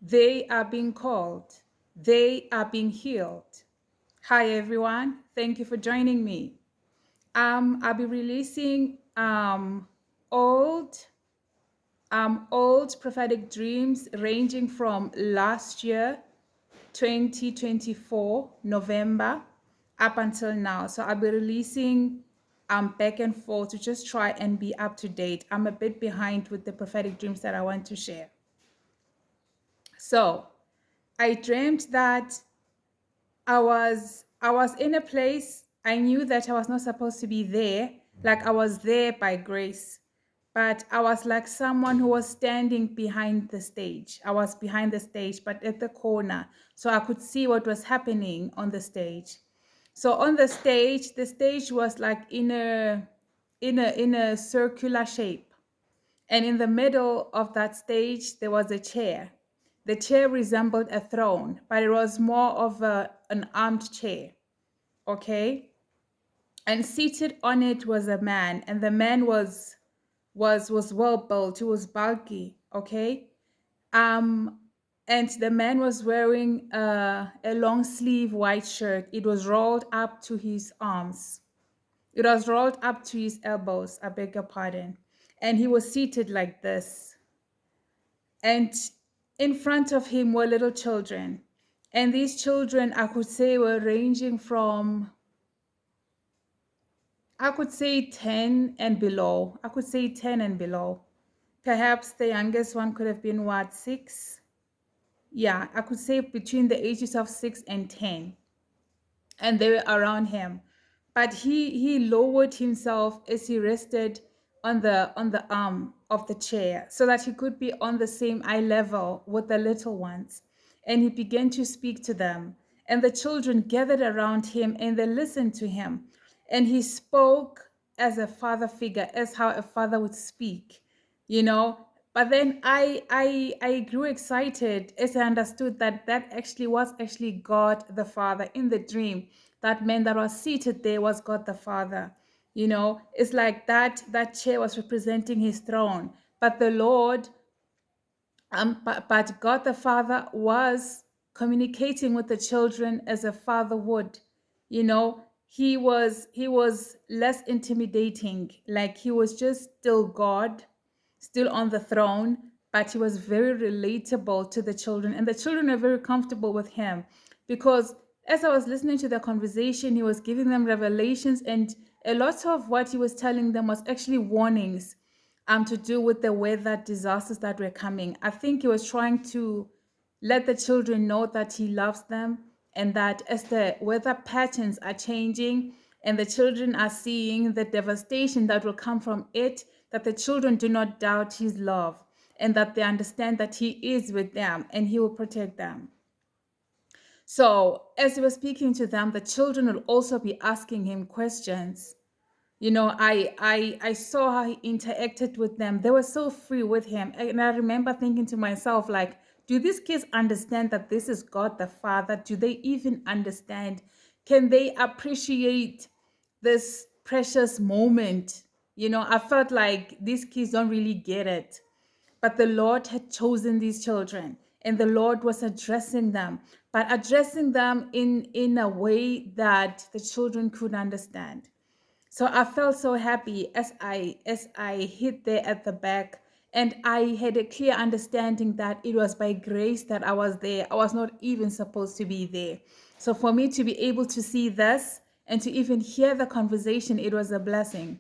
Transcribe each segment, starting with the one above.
They are being called. They are being healed. Hi, everyone. Thank you for joining me. I'll be releasing old old prophetic dreams ranging from last year, 2024, November, up until now. So I'll be releasing back and forth to just try and be up to date. I'm a bit behind with the prophetic dreams that I want to share. So I dreamt that I was in a place I knew that I was not supposed to be there. Like I was there by grace, but I was like someone who was standing behind the stage. I was behind the stage, but at the corner, so I could see what was happening on the stage. So on the stage was like in a circular shape, and in the middle of that stage there was a chair. The chair resembled a throne, but it was more of an armed chair. Okay, and seated on it was a man, and the man was well built. He was bulky. Okay, um, and the man was wearing a long sleeve white shirt. It was rolled up to his arms. It was rolled up to his elbows. I beg your pardon. And he was seated like this. And in front of him were little children. And these children, I could say, were ranging from, I could say 10 and below. I could say 10 and below. Perhaps the youngest one could have been what, 6? Yeah, I could say between the ages of 6 and 10. And they were around him. But he lowered himself as he rested on the arm of the chair so that he could be on the same eye level with the little ones. And he began to speak to them. And the children gathered around him and they listened to him. And he spoke as a father figure, as how a father would speak, you know. But then I grew excited as I understood that that actually was actually God the Father in the dream. That man that was seated there was God the Father. You know, it's like that chair was representing his throne, but the Lord, but God the Father was communicating with the children as a father would. You know, he was less intimidating. Like he was just still God, still on the throne, but he was very relatable to the children, and the children are very comfortable with him because as I was listening to the conversation, he was giving them revelations, and a lot of what he was telling them was actually warnings to do with the weather disasters that were coming. I think he was trying to let the children know that he loves them, and that as the weather patterns are changing and the children are seeing the devastation that will come from it, that the children do not doubt his love, and that they understand that he is with them and he will protect them. So as he was speaking to them, the children will also be asking him questions. You know, I saw how he interacted with them. They were so free with him, and I remember thinking to myself, like, do these kids understand that this is God the Father? Do they even understand? Can they appreciate this precious moment? You know, I felt like these kids don't really get it, but the Lord had chosen these children, and the Lord was addressing them, but addressing them in a way that the children could understand. So I felt so happy as I hit there at the back, and I had a clear understanding that it was by grace that I was there. I was not even supposed to be there. So for me to be able to see this and to even hear the conversation, it was a blessing.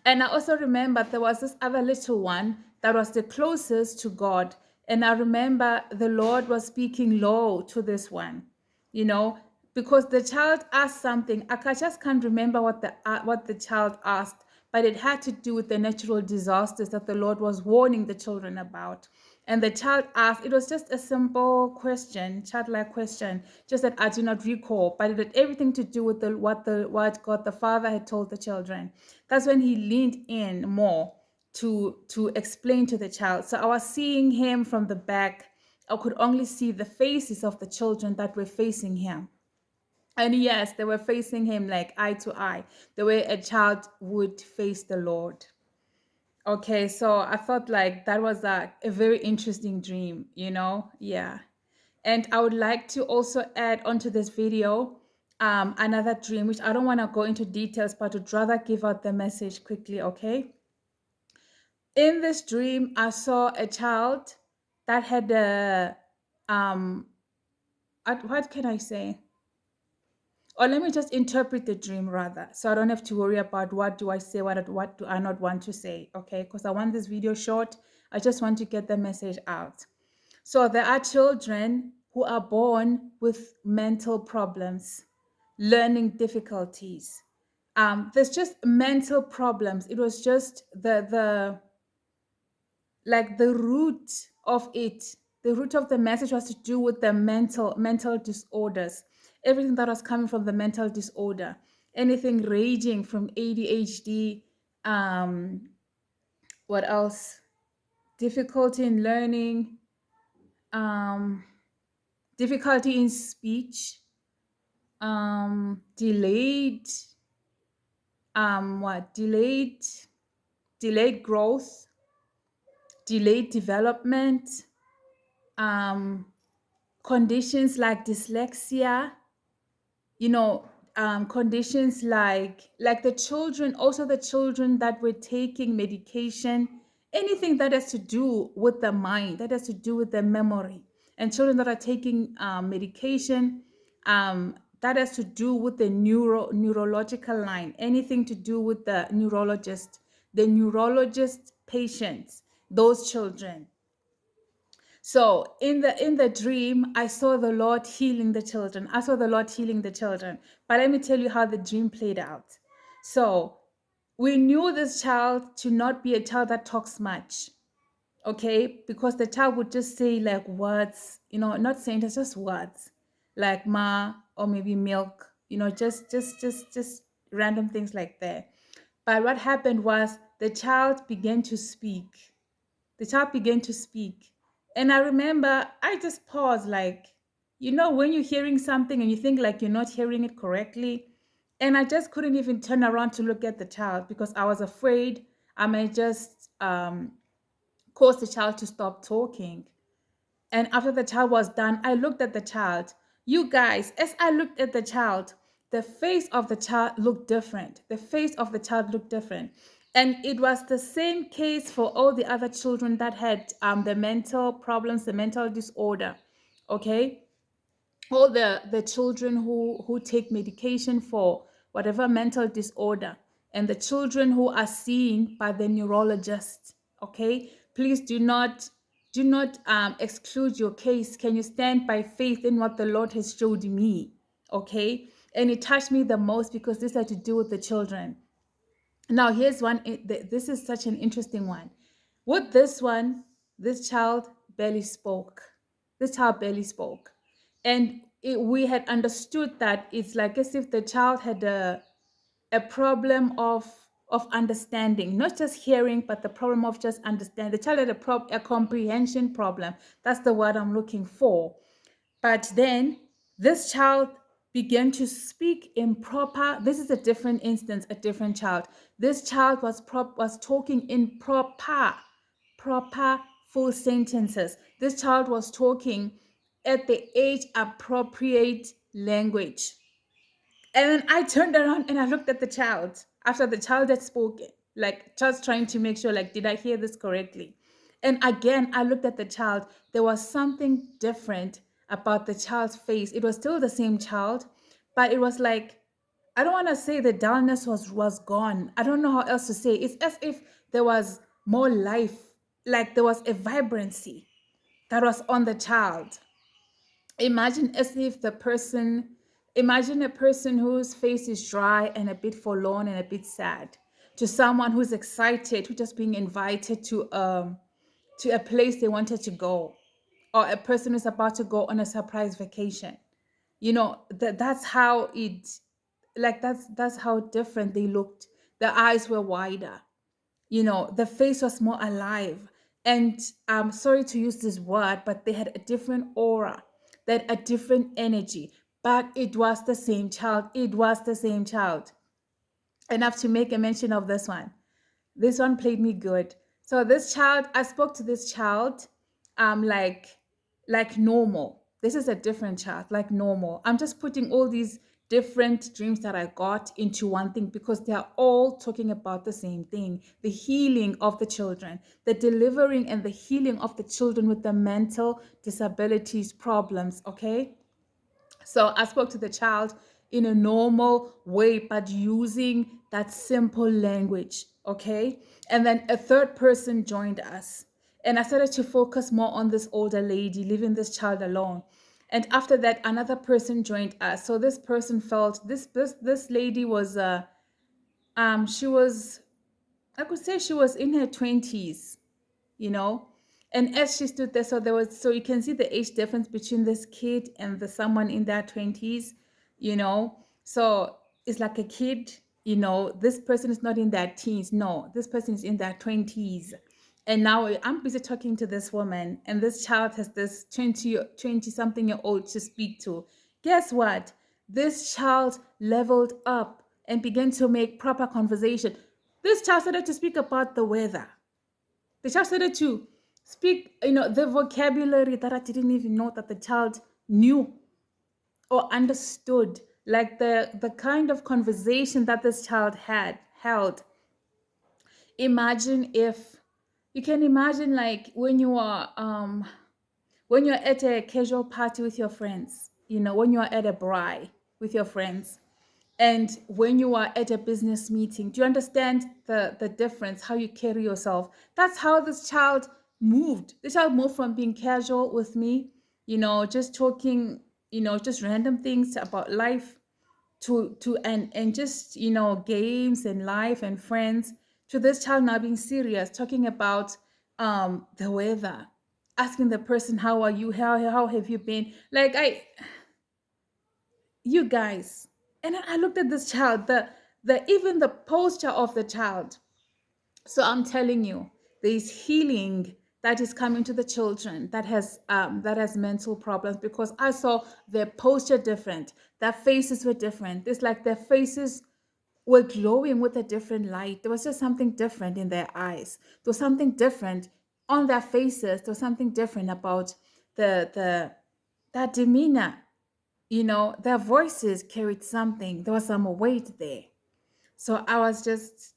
And I also remember there was this other little one that was the closest to God. And I remember the Lord was speaking low to this one, you know, because the child asked something. Just can't remember what the child asked, but it had to do with the natural disasters that the Lord was warning the children about. And the child asked, it was just a simple question, childlike question, just that I do not recall, but it had everything to do with what God the Father had told the children. That's when he leaned in more to explain to the child. So I was seeing him from the back. I could only see the faces of the children that were facing him. And yes, they were facing him like eye to eye, the way a child would face the Lord. Okay, so I thought like that was a very interesting dream, you know? Yeah. And I would like to also add onto this video another dream, which I don't want to go into details, but would rather give out the message quickly, okay? In this dream, I saw a child that had a, um, what can I say? Or let me just interpret the dream rather, so I don't have to worry about what do I say, what do I not want to say, okay? Because I want this video short. I just want to get the message out. So there are children who are born with mental problems, learning difficulties. There's just mental problems. It was just the like the root of it, the root of the message was to do with the mental disorders, everything that was coming from the mental disorder, anything ranging from ADHD, um what else, difficulty in learning, um difficulty in speech, delayed, what delayed growth, delayed development, um conditions like dyslexia, you know, conditions like the children, also the children that were taking medication, anything that has to do with the mind, that has to do with the memory, and children that are taking medication, that has to do with the neurological line, anything to do with the neurologist patients, those children. So in the dream, I saw the Lord healing the children. I saw the Lord healing the children. But let me tell you how the dream played out. So we knew this child to not be a child that talks much, okay? Because the child would just say like words, not saying it's just words, like ma or maybe milk, just random things like that. But what happened was the child began to speak. The child began to speak. And I remember I just paused, like, when you're hearing something and you think like you're not hearing it correctly. And I just couldn't even turn around to look at the child because I was afraid I may just cause the child to stop talking. And after the child was done, I looked at the child. You guys, as I looked at the child, the face of the child looked different. The face of the child looked different. And it was the same case for all the other children that had the mental problems, the mental disorder. Okay? All the children who take medication for whatever mental disorder, and the children who are seen by the neurologist. Okay, please do not exclude your case. Can you stand by faith in what the Lord has showed me? Okay, and it touched me the most because this had to do with the children. Now here's one. This is such an interesting one. With this one, this child barely spoke. This child barely spoke. And we had understood that it's like as if the child had a problem of understanding, not just hearing, but the problem of just understanding. The child had a comprehension problem. That's the word I'm looking for. But then this child began to speak in proper, this is a different instance, a different child. This child was talking in proper full sentences. This child was talking at the age appropriate language. And then I turned around and I looked at the child after the child had spoken, like just trying to make sure, like, did I hear this correctly? And again, I looked at the child. There was something different about the child's face. It was still the same child, but it was like, I don't want to say the dullness was gone. I don't know how else to say. It's as if there was more life, like there was a vibrancy that was on the child. Imagine as if imagine a person whose face is dry and a bit forlorn and a bit sad, to someone who's excited, who's just being invited to a place they wanted to go, or a person who's about to go on a surprise vacation. That's how it, like, that's how different they looked. The eyes were wider, the face was more alive. And I'm sorry to use this word, but they had a different aura, they had a different energy. But it was the same child. It was the same child. Enough to make a mention of this one. This one played me good. So this child, I spoke to this child, like normal. This is a different child, like normal. I'm just putting all these different dreams that I got into one thing because they are all talking about the same thing: the healing of the children, the delivering and the healing of the children with the mental disabilities problems. Okay. So I spoke to the child in a normal way, but using that simple language. Okay. And then a third person joined us. And I started to focus more on this older lady, leaving this child alone. And after that, another person joined us. So this person felt this lady was she was, I could say she was in her 20s, you know. And as she stood there, so you can see the age difference between this kid and the someone in their 20s, you know. So it's like a kid, you know, this person is not in their teens. No, this person is in their 20s. And now I'm busy talking to this woman, and this child has this 20 something year old to speak to. Guess what? This child leveled up and began to make proper conversation. This child started to speak about the weather. The child started to speak, you know, the vocabulary that I didn't even know that the child knew or understood. Like the kind of conversation that this child had held. Imagine if you can imagine, like when you're at a casual party with your friends, you know, when you're at a braai with your friends, and when you are at a business meeting. Do you understand the difference, how you carry yourself? That's how this child moved. This child moved from being casual with me, you know, just talking, you know, just random things about life, to and just, you know, games and life and friends, to this child now being serious, talking about the weather, asking the person, how are you, how have you been, like, I you guys. And then I looked at this child, the even the posture of the child. So I'm telling you, there's healing that is coming to the children that has mental problems, because I saw their posture different, their faces were different. It's like their faces were glowing with a different light. There was just something different in their eyes. There was something different on their faces. There was something different about the that demeanor. You know, their voices carried something. There was some weight there. So I was just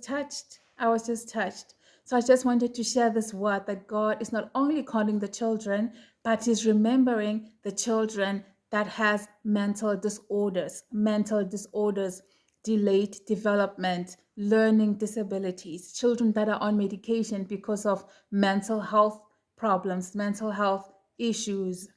touched. I was just touched. So I just wanted to share this word that God is not only calling the children, but is remembering the children that has mental disorders, delayed development, learning disabilities, children that are on medication because of mental health problems, mental health issues.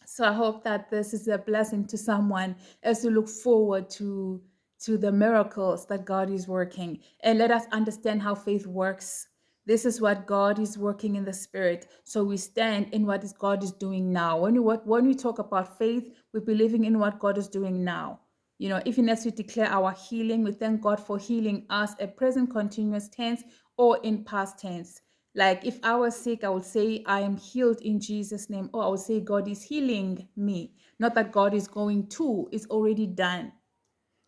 So I hope that this is a blessing to someone as we look forward to the miracles that God is working. And let us understand how faith works. This is what God is working in the spirit. So we stand in what is God is doing now. When we talk about faith, we're believing in what God is doing now. You know, even as we declare our healing, we thank God for healing us, a present continuous tense or in past tense. Like if I was sick, I would say I am healed in Jesus' name, or I would say God is healing me. Not that God is going to, it's already done.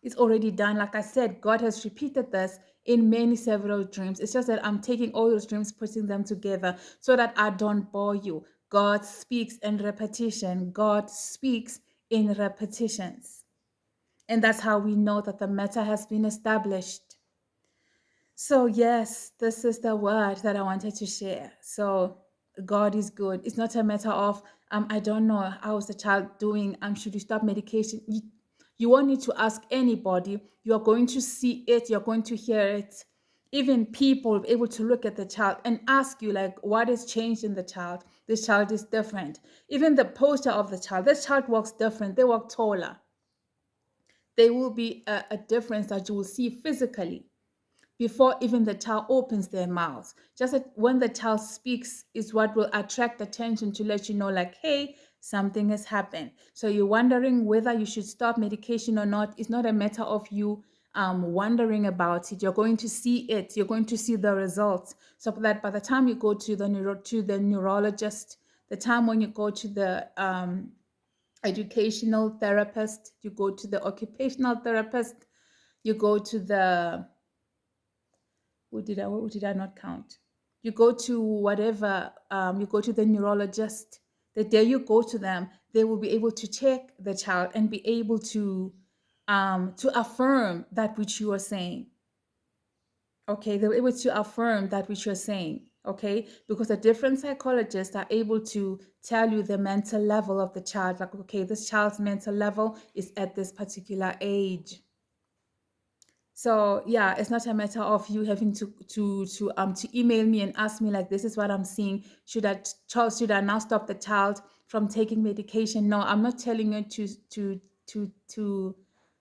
It's already done. Like I said, God has repeated this in many several dreams. It's just that I'm taking all those dreams, putting them together so that I don't bore you. God speaks in repetition. God speaks in repetitions. And that's how we know that the matter has been established. So, yes, this is the word that I wanted to share. So, God is good. It's not a matter of, I don't know, how's the child doing? Should you stop medication? You won't need to ask anybody. You're going to see it, you're going to hear it. Even people will be able to look at the child and ask you, like, what has changed in the child? This child is different. Even the posture of the child, this child walks different, they walk taller. There will be a difference that you will see physically before even the child opens their mouth. Just that when the child speaks is what will attract attention to let you know, like, hey, something has happened. So you're wondering whether you should stop medication or not. It's not a matter of you wondering about it. You're going to see it. You're going to see the results. So that by the time you go to the neurologist, the time when you go to the educational therapist, you go to the occupational therapist, you go to the What did I not count? You go to whatever, you go to the neurologist. The day you go to them, they will be able to check the child and be able to affirm that which you are saying. Okay, they're able to affirm that which you're saying. Okay, because the different psychologists are able to tell you the mental level of the child. Like, okay, this child's mental level is at this particular age. So yeah, it's not a matter of you having to email me and ask me like, this is what I'm seeing. Should I now stop the child from taking medication? No, I'm not telling you to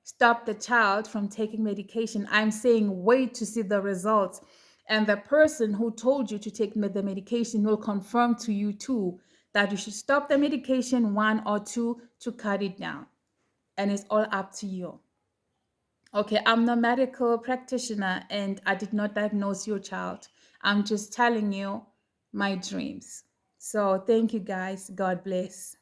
stop the child from taking medication. I'm saying wait to see the results. And the person who told you to take the medication will confirm to you too that you should stop the medication, one or two, to cut it down. And it's all up to you. Okay, I'm the medical practitioner and I did not diagnose your child. I'm just telling you my dreams. So thank you guys. God bless.